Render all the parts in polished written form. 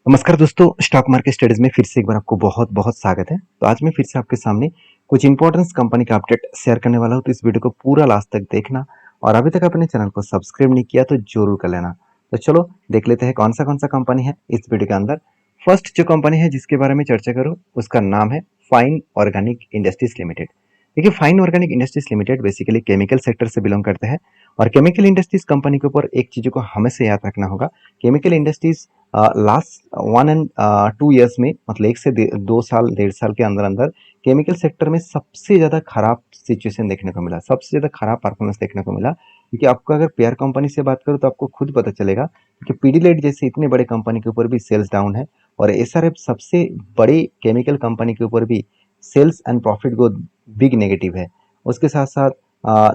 नमस्कार दोस्तों, stock market studies में फिर से एक बार आपको बहुत बहुत स्वागत है। तो आज मैं फिर से आपके सामने कुछ इंपॉर्टेंट कंपनी का अपडेट शेयर करने वाला हूं। तो इस वीडियो को पूरा लास्ट तक देखना और अभी तक अपने चैनल को सब्सक्राइब नहीं किया तो जरूर कर लेना। तो चलो देख लेते हैं कौन सा कंपनी है इस वीडियो के अंदर। फर्स्ट जो कंपनी है जिसके बारे में चर्चा करूँ उसका नाम है फाइन ऑर्गेनिक इंडस्ट्रीज लिमिटेड। देखिए, fine organic industries limited basically chemical sector से बिलोंग करते हैं और केमिकल इंडस्ट्रीज कंपनी के ऊपर एक चीजों को हमेशा याद रखना होगा। Chemical industries last 1 and 2 years में मतलब 1 से 2 साल 1.5 साल के अंदर अंदर केमिकल सेक्टर में सबसे ज़्यादा खराब सिचुएशन देखने को मिला, सबसे ज़्यादा खराब परफॉर्मेंस देखने को मिला। क्योंकि आपको अगर पेयर कंपनी से बात करूँ तो आपको खुद पता चलेगा कि पीडीलाइट जैसे इतने बड़े कंपनी के ऊपर भी सेल्स डाउन है और एसआरएफ सबसे बड़ी केमिकल कंपनी के ऊपर भी sales and profit growth big negative है। उसके साथ साथ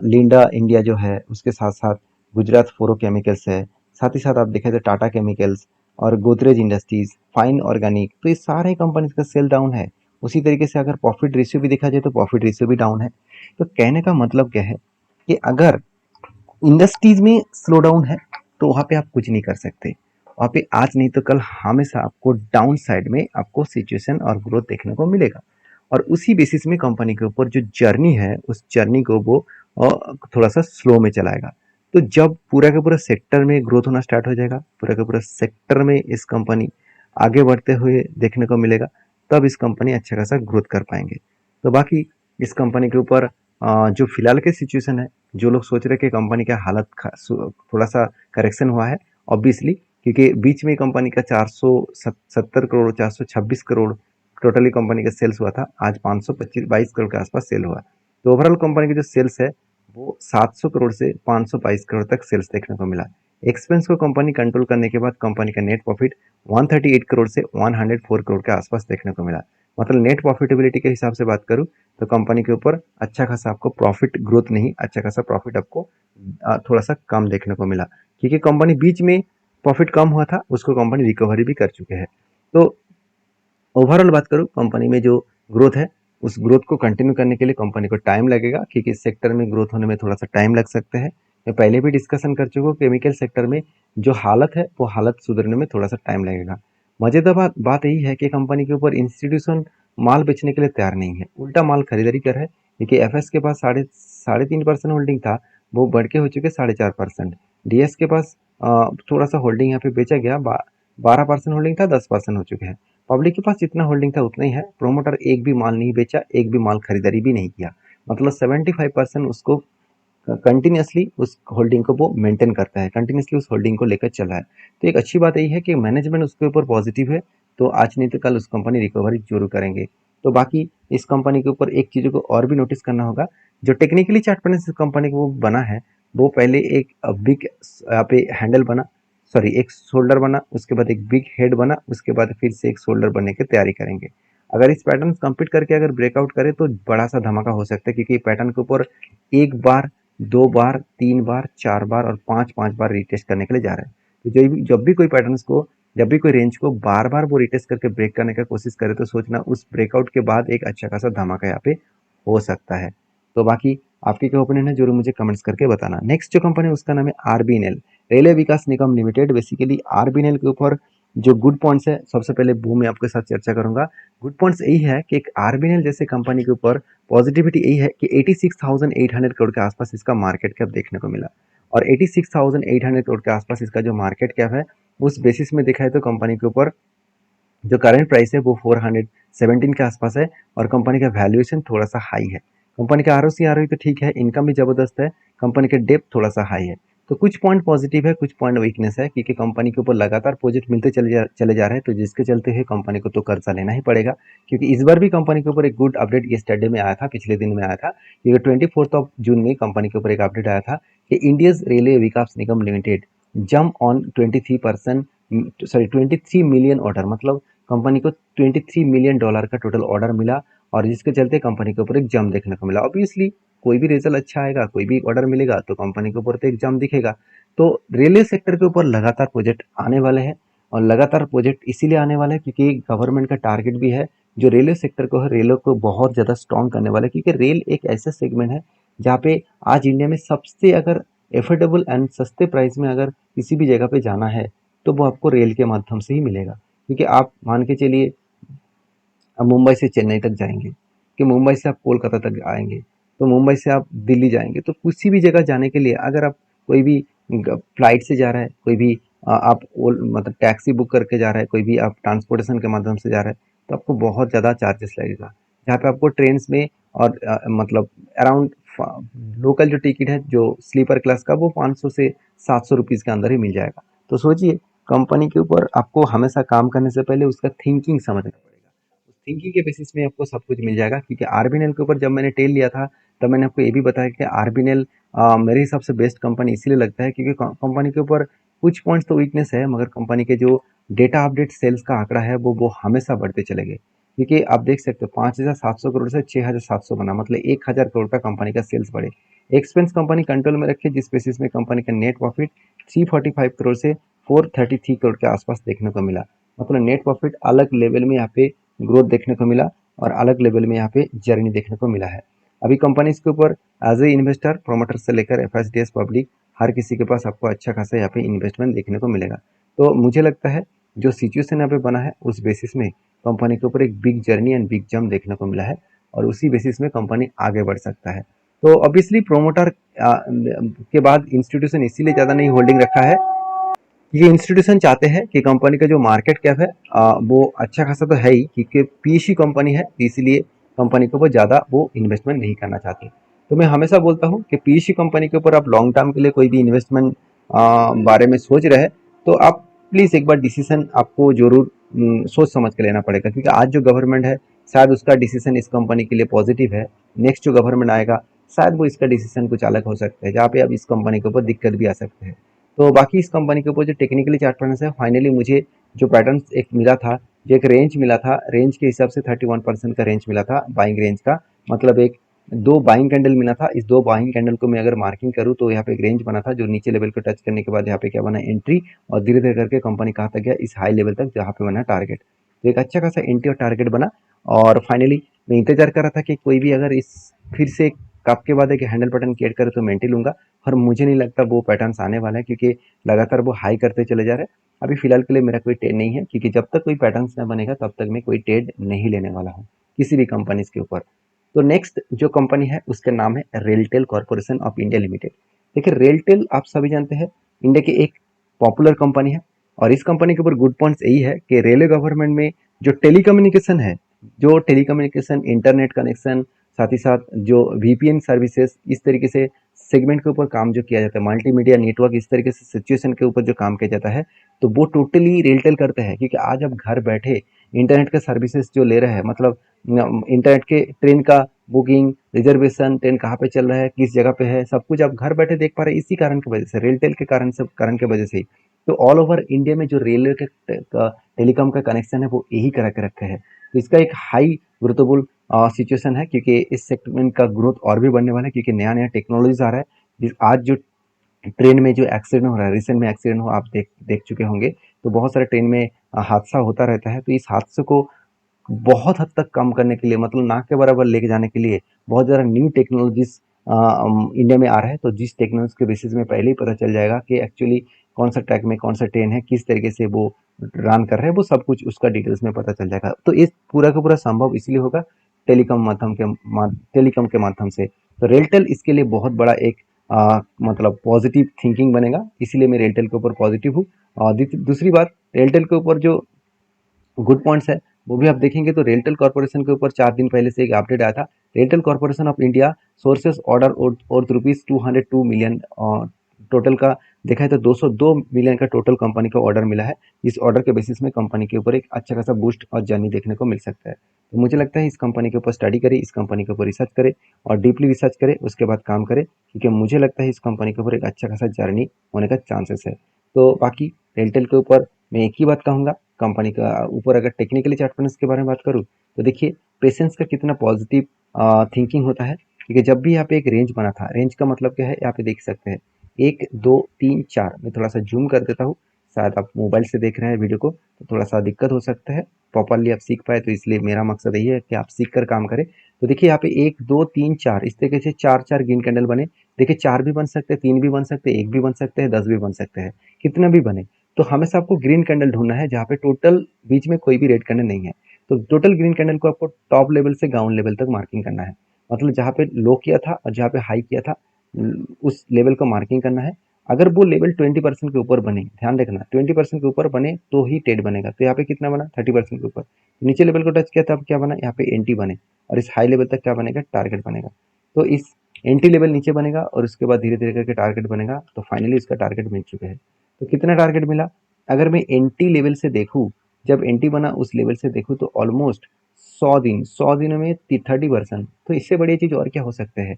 लिंडा इंडिया जो है, उसके साथ साथ गुजरात फ्लोरो केमिकल्स है, साथ ही साथ आप देखें तो टाटा केमिकल्स और गोदरेज इंडस्ट्रीज, फाइन ऑर्गेनिक, तो ये सारे कंपनीज का सेल डाउन है। उसी तरीके से अगर प्रॉफिट रेशियो भी देखा जाए तो प्रॉफिट रेशियो भी डाउन है। तो कहने का मतलब क्या है कि अगर इंडस्ट्रीज में स्लो डाउन है तो वहां पे आप कुछ नहीं कर सकते। वहां पे आज नहीं तो कल हमेशा आपको डाउन साइड में आपको सिचुएशन और ग्रोथ देखने को मिलेगा। और उसी बेसिस में कंपनी के ऊपर जो जर्नी है उस जर्नी को वो थोड़ा सा स्लो में चलाएगा। तो जब पूरा का पूरा सेक्टर में ग्रोथ होना स्टार्ट हो जाएगा, पूरा का पूरा सेक्टर में इस कंपनी आगे बढ़ते हुए देखने को मिलेगा, तब इस कंपनी अच्छा खासा ग्रोथ कर पाएंगे। तो बाकी इस कंपनी के ऊपर जो फिलहाल के सिचुएशन है, जो लोग सोच रहे हैं कि कंपनी का हालत थोड़ा सा करेक्शन हुआ है, ऑब्वियसली, क्योंकि बीच में कंपनी का 470 करोड़ 426 करोड़ टोटली कंपनी का सेल्स हुआ था। आज 522 करोड़ के आसपास सेल हुआ। तो ओवरऑल कंपनी की जो सेल्स है वो 700 करोड़ से 522 करोड़ तक सेल्स देखने को मिला। एक्सपेंस को कंपनी कंट्रोल करने के बाद कंपनी का नेट प्रॉफिट 138 करोड़ से 104 करोड़ के आसपास देखने को मिला। मतलब नेट प्रॉफिटेबिलिटी के हिसाब से बात करूं तो कंपनी के ऊपर अच्छा खासा आपको प्रॉफिट ग्रोथ नहीं, अच्छा खासा प्रॉफिट आपको थोड़ा सा कम देखने को मिला, क्योंकि कंपनी बीच में प्रॉफिट कम हुआ था, उसको कंपनी रिकवरी भी कर चुके हैं। तो ओवरऑल बात करूँ कंपनी में जो ग्रोथ है उस ग्रोथ को कंटिन्यू करने के लिए कंपनी को टाइम लगेगा, क्योंकि इस सेक्टर में ग्रोथ होने में थोड़ा सा टाइम लग सकते हैं। मैं पहले भी डिस्कशन कर चुका हूँ, केमिकल सेक्टर में जो हालत है वो हालत सुधरने में थोड़ा सा टाइम लगेगा। मजेदार बात यही है कि कंपनी के ऊपर इंस्टीट्यूशन माल बेचने के लिए तैयार नहीं है, उल्टा माल खरीदारी कर है। क्योंकि एफएस के पास साढ़े साढ़े 3% होल्डिंग था, वो बढ़ के हो चुके 4.5%। डीएस के पास थोड़ा सा होल्डिंग यहाँ पे बेचा गया, 12% होल्डिंग था, 10% हो चुके हैं। पब्लिक के पास जितना होल्डिंग था उतना ही है। प्रोमोटर एक भी माल नहीं बेचा, एक भी माल खरीदारी भी नहीं किया। मतलब 75% उसको कंटिन्यूसली उस होल्डिंग को वो मेंटेन करता है, कंटिन्यूसली उस होल्डिंग को लेकर चल रहा है। तो एक अच्छी बात यही है कि मैनेजमेंट उसके ऊपर पॉजिटिव है, तो आज नहीं तो कल उस कंपनी रिकवरी जरूर करेंगे। तो बाकी इस कंपनी के ऊपर एक चीज़ों को और भी नोटिस करना होगा, जो टेक्निकली चार्ट पर इस कंपनी को वो बना है, वो पहले एक बिग यहाँ पे हैंडल बना, सॉरी एक शोल्डर बना, उसके बाद एक बिग हेड बना, उसके बाद फिर से एक शोल्डर बनने की तैयारी करेंगे। अगर इस पैटर्न कंप्लीट करके अगर ब्रेकआउट करे तो बड़ा सा धमाका हो सकता है, क्योंकि पैटर्न के ऊपर एक बार, 2 बार, 3 बार, 4 बार और 5-5 बार रिटेस्ट करने के लिए जा रहे हैं। तो जब भी कोई पैटर्न को, जब भी कोई रेंज को बार बार वो रिटेस्ट करके ब्रेक करने का कोशिश करे तो सोचना उस ब्रेकआउट के बाद एक अच्छा खासा धमाका यहाँ पे हो सकता है। तो बाकी आपकी क्या ओपिनियन है जरूर मुझे कमेंट्स करके बताना। नेक्स्ट जो कंपनी है उसका नाम है आरबीएनएल, रेलवे विकास निगम लिमिटेड। बेसिकली आरबीएनएल के ऊपर जो गुड पॉइंट्स है, सबसे पहले वो मैं आपके साथ चर्चा करूंगा। गुड पॉइंट्स यही है कि एक आरबीएनएल जैसे कंपनी के ऊपर पॉजिटिविटी यही है कि 86,800 करोड़ के आसपास इसका मार्केट कैप देखने को मिला। और 86,800 करोड़ के आसपास इसका जो मार्केट कैप है, उस बेसिस में देखा है तो कंपनी के ऊपर जो करंट प्राइस है वो 417 के आसपास है और कंपनी का वैल्यूएशन थोड़ा सा हाई है। कंपनी का आरओसी आरओई तो ठीक है, इनकम भी जबरदस्त है, कंपनी का डेप्थ थोड़ा सा हाई है। तो कुछ पॉइंट पॉजिटिव है, कुछ पॉइंट वीकनेस है, क्योंकि कंपनी के ऊपर लगातार प्रोजेक्ट मिलते चले जा रहे हैं, तो जिसके चलते हुए कंपनी को तो कर्जा लेना ही पड़ेगा। क्योंकि इस बार भी कंपनी के ऊपर एक गुड अपडेट येस्टरडे में आया था, पिछले दिन में आया था, क्योंकि 24 जून में कंपनी के ऊपर एक अपडेट आया था कि India's railway Vikas Nigam limited jump on 23%, sorry 23 million order, मतलब कंपनी को $23 मिलियन का टोटल ऑर्डर मिला और जिसके चलते कंपनी के ऊपर एक जंप देखने को मिला। ऑब्वियसली कोई भी रिजल्ट अच्छा आएगा, कोई भी ऑर्डर मिलेगा तो कंपनी के ऊपर तो एक जंप दिखेगा। तो रेलवे सेक्टर के ऊपर लगातार प्रोजेक्ट आने वाले हैं और लगातार प्रोजेक्ट इसीलिए आने वाले हैं क्योंकि गवर्नमेंट का टारगेट भी है जो रेलवे सेक्टर को है, रेलों को बहुत ज़्यादा स्ट्रॉन्ग करने वाला है। क्योंकि रेल एक ऐसा सेगमेंट है जहाँ पे आज इंडिया में सबसे अगर एफोर्डेबल एंड सस्ते प्राइस में अगर किसी भी जगह पे जाना है तो वो आपको रेल के माध्यम से ही मिलेगा। क्योंकि आप मान के चलिए आप मुंबई से चेन्नई तक जाएंगे, कि मुंबई से आप कोलकाता तक आएंगे, तो मुंबई से आप दिल्ली जाएंगे, तो किसी भी जगह जाने के लिए अगर आप कोई भी फ्लाइट से जा रहा है, कोई भी आप मतलब टैक्सी बुक करके जा रहा है, कोई भी आप ट्रांसपोर्टेशन के माध्यम से जा रहा है, तो आपको बहुत ज़्यादा चार्जेस लगेगा। जहाँ पे आपको ट्रेन में और मतलब अराउंड लोकल जो टिकट है जो स्लीपर क्लास का वो 500 से 700 रुपीज़ के अंदर ही मिल जाएगा। तो सोचिए कंपनी के ऊपर आपको हमेशा काम करने से पहले उसका थिंकिंग समझना पड़ेगा। उस थिंकिंग के बेसिस में आपको सब कुछ मिल जाएगा, क्योंकि आरबीएनएल के ऊपर जब मैंने टेल लिया था तब मैंने आपको ये भी बताया कि आरबीएनएल मेरे हिसाब से बेस्ट कंपनी इसीलिए लगता है क्योंकि कंपनी के ऊपर कुछ पॉइंट्स तो वीकनेस है, मगर कंपनी के जो डेटा अपडेट सेल्स का आंकड़ा है वो हमेशा बढ़ते चले गए। क्योंकि आप देख सकते हो 5,700 करोड़ से 6,700 बना, मतलब 1,000 करोड़ का कंपनी का सेल्स बढ़े। एक्सपेंस कंपनी कंट्रोल में रखे, जिस बेसिस में कंपनी का नेट प्रॉफिट 345 करोड़ से 433 करोड़ के आसपास देखने को मिला। मतलब नेट प्रॉफिट अलग लेवल में यहाँ पे ग्रोथ देखने को मिला और अलग लेवल में यहाँ पे जर्नी देखने को मिला है। अभी कंपनीज के ऊपर एज ए इन्वेस्टर प्रोमोटर से लेकर एफएसडीएस पब्लिक हर किसी के पास आपको अच्छा खासा यहाँ पे इन्वेस्टमेंट देखने को मिलेगा। तो मुझे लगता है जो सिचुएशन यहाँ पे बना है उस बेसिस में कंपनी के ऊपर एक big journey and big jump देखने को मिला है और उसी बेसिस में कंपनी आगे बढ़ सकता है। तो ऑब्वियसली प्रोमोटर के बाद इंस्टीट्यूशन इसीलिए ज़्यादा नहीं होल्डिंग रखा है, ये इंस्टीट्यूशन चाहते हैं कि कंपनी का जो मार्केट कैप है वो अच्छा खासा तो है ही, क्योंकि पीएसयू कंपनी है, इसलिए कंपनी के ऊपर ज़्यादा वो इन्वेस्टमेंट नहीं करना चाहते। तो मैं हमेशा बोलता हूँ कि पीएसयू कंपनी के ऊपर आप लॉन्ग टर्म के लिए कोई भी इन्वेस्टमेंट बारे में सोच रहे हैं तो आप प्लीज़ एक बार डिसीजन आपको जरूर सोच समझ के लेना पड़ेगा, क्योंकि आज जो गवर्नमेंट है शायद उसका डिसीजन इस कंपनी के लिए पॉजिटिव है, नेक्स्ट जो गवर्नमेंट आएगा शायद वो इसका डिसीजन कुछ अलग हो सकता है, जहाँ पे अब इस कंपनी के ऊपर दिक्कत भी आ सकते हैं। तो बाकी इस कंपनी के ऊपर जो टेक्निकली चार्ट पैटर्न है, फाइनली मुझे जो पैटर्न एक मिला था, जो एक रेंज मिला था, रेंज के हिसाब से 31% का रेंज मिला था बाइंग रेंज का, मतलब एक दो बाइंग कैंडल मिला था। इस दो बाइंग कैंडल को मैं अगर मार्किंग करूँ तो यहाँ पे एक रेंज बना था जो नीचे लेवल को टच करने के बाद यहाँ पे क्या बना एंट्री, और धीरे धीरे करके कंपनी कहाँ तक गया इस हाई लेवल तक जहाँ पे बना टारगेट। तो एक अच्छा खासा एंट्री और टारगेट बना, और फाइनली मैं इंतजार कर रहा था कि कोई भी अगर इस फिर से कप के बाद एक हैंडल पैटर्न क्रिएट करे तो मैं एंट्री लूंगा, और मुझे नहीं लगता वो पैटर्न्स आने वाला है, क्योंकि लगातार वो हाई करते चले जा रहे हैं। अभी फिलहाल के लिए मेरा कोई ट्रेड नहीं है, क्योंकि जब तक कोई पैटर्न्स ना बनेगा तब तक मैं कोई ट्रेड नहीं लेने वाला हूँ किसी भी कंपनीज के ऊपर। तो नेक्स्ट जो कंपनी है उसका नाम है RailTel corporation of India limited. देखिए रेलटेल आप सभी जानते हैं इंडिया की एक पॉपुलर कंपनी है, और इस कंपनी के ऊपर गुड पॉइंट्स यही है कि रेलवे गवर्नमेंट में जो टेलीकम्युनिकेशन है, जो टेलीकम्युनिकेशन इंटरनेट कनेक्शन, साथ ही साथ जो वीपीएन सर्विसेज, इस तरीके से सेगमेंट के ऊपर काम जो किया जाता है, मल्टीमीडिया नेटवर्क, इस तरीके से सिचुएशन के ऊपर जो काम किया जाता है, तो वो टोटली रेलटेल करते हैं। क्योंकि आज आप घर बैठे इंटरनेट के सर्विसेज जो ले रहे हैं, मतलब इंटरनेट के ट्रेन का बुकिंग, रिजर्वेशन, ट्रेन कहाँ पे चल रहा है, किस जगह पे है, सब कुछ आप घर बैठे देख पा रहे हैं, इसी कारण की वजह से, रेलटेल के कारण के वजह से ही। तो ऑल ओवर इंडिया में जो रेलवे के टेलीकॉम का कनेक्शन है वो यही करा के रखा है। तो इसका एक हाई ग्रोथेबल सिचुएशन है, क्योंकि इस सेगमेंट का ग्रोथ और भी बढ़ने वाला है, क्योंकि नया नया टेक्नोलॉजीज आ रहा है। आज जो ट्रेन में जो एक्सीडेंट हो रहा है, रिसेंट में एक्सीडेंट हो आप देख देख चुके होंगे, तो बहुत सारे ट्रेन में हादसा होता रहता है। तो इस हादसे को बहुत हद तक कम करने के लिए, मतलब ना के बराबर लेके जाने के लिए बहुत ज़्यादा न्यू टेक्नोलॉजीज इंडिया में आ रहा है। तो जिस टेक्नोलॉजी के बेसिस में पहले ही पता चल जाएगा कि एक्चुअली कौन सा ट्रैक में कौन सा ट्रेन है, किस तरीके से वो रन कर रहे हैं, वो सब कुछ उसका डिटेल्स में पता चल जाएगा। तो इस पूरा का पूरा संभव इसलिए होगा टेलीकॉम के माध्यम से। तो रेलटेल इसके लिए बहुत बड़ा एक मतलब पॉजिटिव थिंकिंग बनेगा, इसीलिए मैं रेलटेल के ऊपर पॉजिटिव हूँ। और दूसरी बात, रेलटेल के ऊपर जो गुड पॉइंट्स है वो भी आप देखेंगे तो रेलटेल कॉर्पोरेशन के ऊपर 4 दिन पहले से एक अपडेट आया था। RailTel corporation of India sources order और रुपीज 202 मिलियन टोटल का देखा है, तो 202 मिलियन का टोटल कंपनी को ऑर्डर मिला है। इस ऑर्डर के बेसिस में कंपनी के ऊपर एक अच्छा खासा बूस्ट और जर्नी देखने को मिल सकता है। तो मुझे लगता है इस कंपनी के ऊपर स्टडी करें, इस कंपनी के ऊपर रिसर्च करें और डीपली रिसर्च करें, उसके बाद काम करें, क्योंकि मुझे लगता है इस कंपनी के ऊपर एक अच्छा खासा जर्नी होने का चांसेस है। तो बाकी रेलटेल के ऊपर मैं एक ही बात कहूँगा, कंपनी का ऊपर अगर टेक्निकली चार्ट पैटर्न्स के बारे में बात करूँ तो देखिए पेशेंस का कितना पॉजिटिव थिंकिंग होता है। क्योंकि जब भी यहाँ पे एक रेंज बना था, रेंज का मतलब क्या है यहाँ पे देख सकते हैं 1 2 3 4, मैं थोड़ा सा जूम कर देता हूँ, शायद आप मोबाइल से देख रहे हैं वीडियो को तो थोड़ा सा दिक्कत हो सकता है प्रॉपरली आप सीख पाए, तो इसलिए मेरा मकसद यही है कि आप सीख कर काम करें। तो देखिए यहाँ पे 1 2 3 4 इस तरीके से चार चार ग्रीन कैंडल बने। देखिए 4 भी बन सकते हैं, 3 भी बन सकते हैं, 1 भी बन सकते हैं, 10 भी बन सकते हैं, कितना भी बने। तो हमेशा आपको ग्रीन कैंडल ढूंढना है जहाँ पे टोटल बीच में कोई भी रेड कैंडल नहीं है। तो टोटल ग्रीन कैंडल को आपको टॉप लेवल से डाउन लेवल तक मार्किंग करना है, मतलब जहाँ पे लो किया था और जहाँ पे हाई किया था उस लेवल को मार्किंग करना है। अगर वो लेवल 20% के ऊपर बने, ध्यान रखना 20% के ऊपर बने तो ही ट्रेड बनेगा। तो यहाँ पे कितना बना 30% के ऊपर, तो नीचे लेवल को टच किया था, अब क्या बना यहाँ पे एंटी बने, और इस हाई लेवल तक क्या बनेगा टारगेट बनेगा। तो इस एंटी लेवल नीचे बनेगा और उसके बाद धीरे धीरे करके टारगेट बनेगा। तो फाइनली इसका टारगेट मिल चुके हैं। तो कितना टारगेट मिला, अगर मैं एंटी लेवल से देखूँ, जब एंटी बना उस लेवल से देखूँ तो ऑलमोस्ट 100 दिनों में 30%। तो इससे बड़ी चीज़ और क्या हो सकते हैं।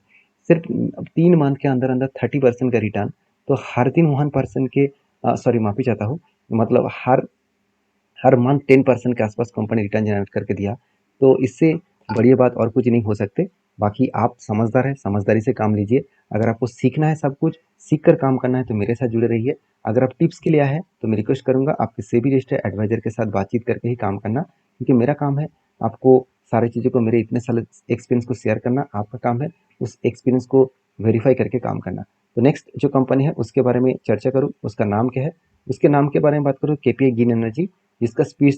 सिर्फ 3 मंथ के अंदर अंदर 30% का रिटर्न। तो हर दिन 1% के सॉरी माफ़ी चाहता हूँ, मतलब हर हर मंथ 10% के आसपास कंपनी रिटर्न जनरेट करके दिया। तो इससे बढ़िया बात और कुछ नहीं हो सकते। बाकी आप समझदार हैं, समझदारी से काम लीजिए। अगर आपको सीखना है, सब कुछ सीख कर काम करना है तो मेरे साथ जुड़े रहिए। अगर आप टिप्स के लिए आए हैं तो मैं रिक्वेस्ट करूंगा आपके सेबी रजिस्टर्ड एडवाइजर के साथ बातचीत करके ही काम करना, क्योंकि मेरा काम है आपको सारी चीज़ों को, मेरे इतने साल एक्सपीरियंस को शेयर करना, आपका काम है उस एक्सपीरियंस को वेरीफाई करके काम करना। तो नेक्स्ट जो कंपनी है उसके बारे में चर्चा करूँ, उसका नाम क्या है। उसके नाम के बारे में बात करूँ, केपीआई ग्रीन एनर्जी, जिसका स्पीड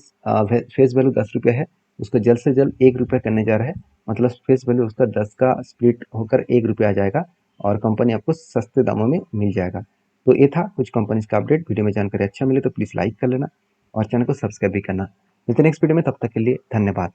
फेस वैल्यू 10 रुपये है। उसको जल्द से जल्द 1 रुपये करने जा रहा है, मतलब फेस वैल्यू उसका 10 का स्प्लिट होकर 1 रुपये आ जाएगा और कंपनी आपको सस्ते दामों में मिल जाएगा। तो ये था कुछ कंपनीज का अपडेट। वीडियो में जानकारी अच्छा मिले तो प्लीज़ लाइक कर लेना और चैनल को सब्सक्राइब भी करना। मिलते हैं नेक्स्ट वीडियो में, तब तक के लिए धन्यवाद।